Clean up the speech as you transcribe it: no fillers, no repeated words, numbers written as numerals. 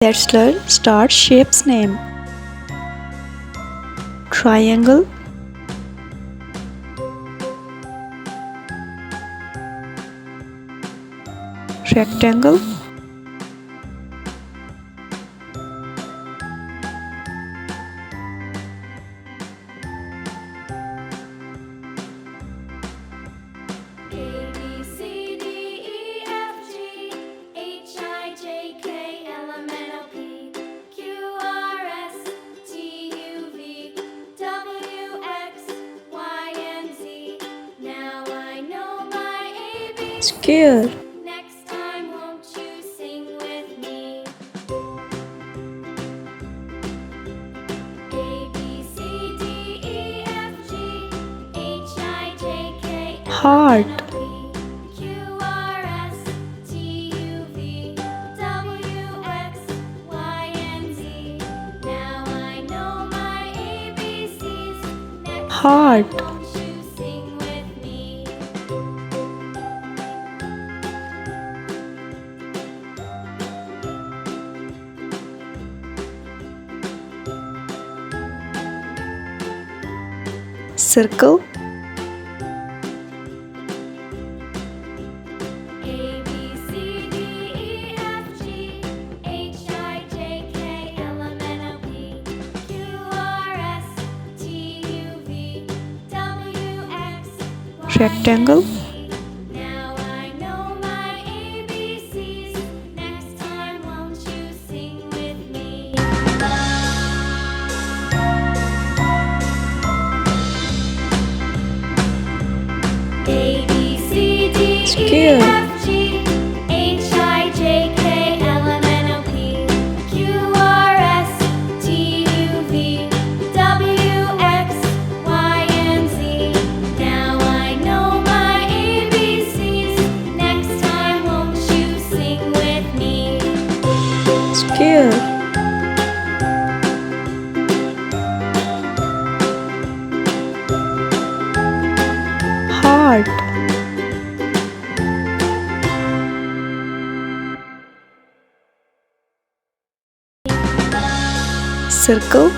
Let's learn start shapes name. Triangle, rectangle, square, Next time, won't you sing with me? A, B, C, D, E, F, G, H, I, J, K, L, heart, M, N, O, P, Q, R, S, T, U, V, W, X, Y, and Z. Now I know my ABCs. Next heart, time, won't you sing with me? circle, A, B, C, D, E, F, G, H, I, J, K, L, M, N, O, P, Q, R, S, T, U, V, W, X, Y, rectangle, and Z. Now I know my ABCs. Next time, won't you sing with me? A, B, C, D, E, Square. F, G, H, I, J, K, L, M, N, O, P, Q, R, S, T, U, V, W, X, Y, and Z. Now I know my ABCs. Next time, won't you sing with me? square, heart, circle,